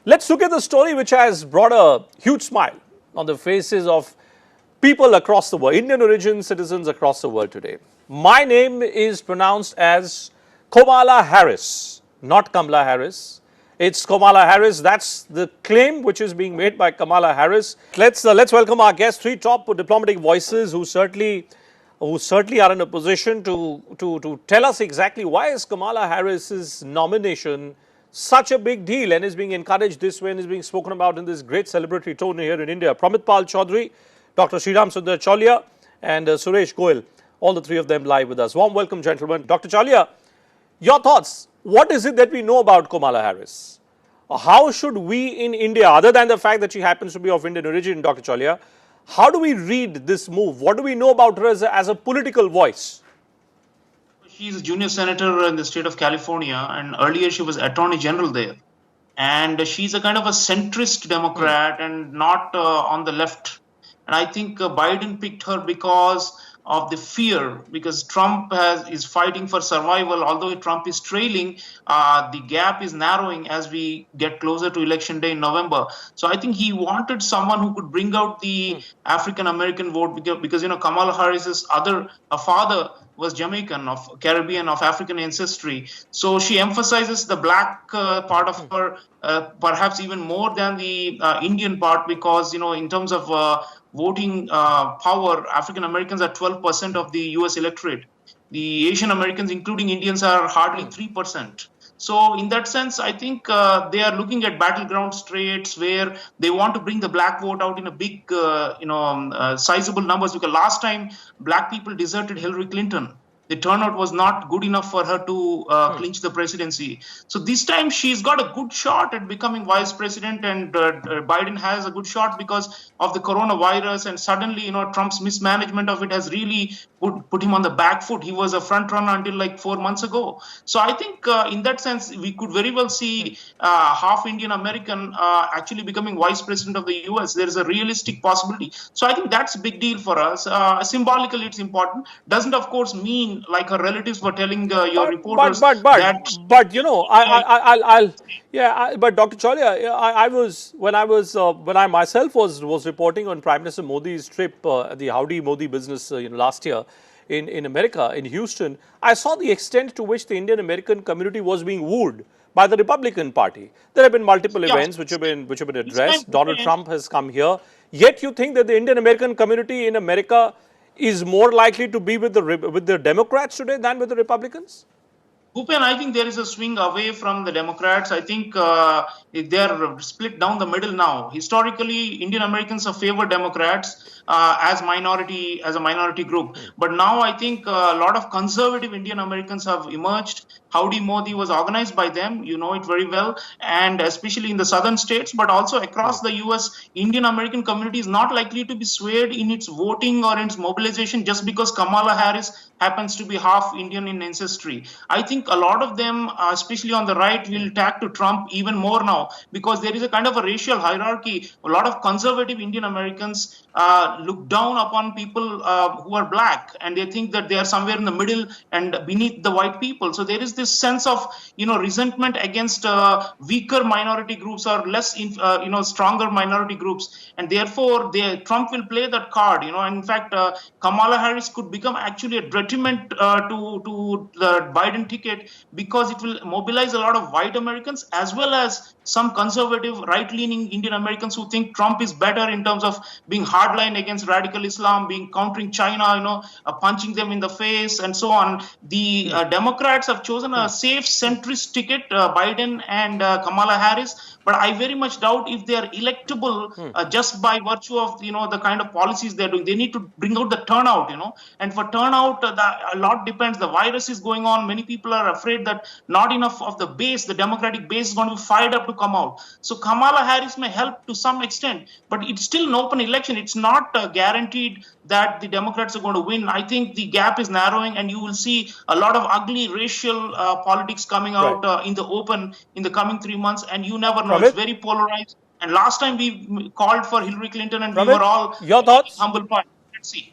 Let's look at the story which has brought a huge smile on the faces of people across the world, Indian origin citizens across the world today. My name is pronounced as Kamala Harris, not Kamala Harris. It's Kamala Harris. That's the claim which is being made by Kamala Harris. Let's welcome our guests, three top diplomatic voices who certainly are in a position to tell us exactly why is Kamala Harris's nomination such a big deal and is being encouraged this way and is being spoken about in this great celebratory tone here in India. Pramit Pal Chaudhary, Dr. Sreeram Chaulia, and Suresh Goyal, all the three of them live with us. Warm welcome, gentlemen. Dr. Chaulia, your thoughts. What is it that we know about Kamala Harris? How should we in India, other than the fact that she happens to be of Indian origin, Dr. Chaulia, how do we read this move? What do we know about her as a political voice? She's a junior senator in the state of California, and earlier she was attorney general there. And she's a kind of a centrist Democrat and not on the left. And I think Biden picked her because of the fear, because Trump is fighting for survival. Although Trump is trailing, the gap is narrowing as we get closer to election day in November. So I think he wanted someone who could bring out the African American vote, because Kamala Harris's father was Jamaican, of Caribbean, of African ancestry. So she emphasizes the black part of her, perhaps even more than the Indian part, because, in terms of voting power, African Americans are 12% of the US electorate. The Asian Americans, including Indians, are hardly 3%. So in that sense, I think they are looking at battleground states where they want to bring the black vote out in a big, sizable numbers. Because last time black people deserted Hillary Clinton, the turnout was not good enough for her to clinch the presidency. So this time she's got a good shot at becoming vice president, and Biden has a good shot because of the coronavirus. And suddenly, Trump's mismanagement of it has really put him on the back foot. He was a front runner until like 4 months ago. So I think in that sense, we could very well see half Indian American actually becoming vice president of the US. There is a realistic possibility. So I think that's a big deal for us. Symbolically, it's important. Doesn't, of course, mean like her relatives were telling your reporters that. But Dr. Chaulia, when I myself was reporting on Prime Minister Modi's trip, the Howdy Modi business, last year in America, in Houston, I saw the extent to which the Indian American community was being wooed by the Republican Party. There have been multiple events which have been addressed. Donald Trump has come here. Yet you think that the Indian American community in America is more likely to be with the Democrats today than with the Republicans? Bhupen, I think there is a swing away from the Democrats. I think they are split down the middle now. Historically, Indian Americans have favored Democrats as a minority group. But now I think a lot of conservative Indian Americans have emerged. Howdy Modi was organized by them, you know it very well, and especially in the southern states, but also across the US, Indian American community is not likely to be swayed in its voting or its mobilization just because Kamala Harris happens to be half Indian in ancestry. I think a lot of them, especially on the right, will tack to Trump even more now, because there is a kind of a racial hierarchy. A lot of conservative Indian Americans look down upon people who are black, and they think that they are somewhere in the middle and beneath the white people. So there is this sense of resentment against weaker minority groups or less stronger minority groups, and therefore Trump will play that card. And in fact, Kamala Harris could become actually a detriment to the Biden ticket, because it will mobilize a lot of white Americans as well as some conservative right-leaning Indian Americans who think Trump is better in terms of being hardline against radical Islam, being countering China, punching them in the face and so on. The Democrats have chosen a safe centrist ticket, Biden and Kamala Harris. But I very much doubt if they are electable just by virtue of the kind of policies they're doing. They need to bring out the turnout, and for turnout, a lot depends. The virus is going on. Many people are afraid that not enough of the base, the Democratic base, is going to be fired up to come out. So Kamala Harris may help to some extent, but it's still an open election. It's not guaranteed that the Democrats are going to win. I think the gap is narrowing, and you will see a lot of ugly racial politics coming out in the open in the coming 3 months, and you never know. It's very polarized. And last time we called for Hillary Clinton, and we were all your thoughts? humble pie. Let's see.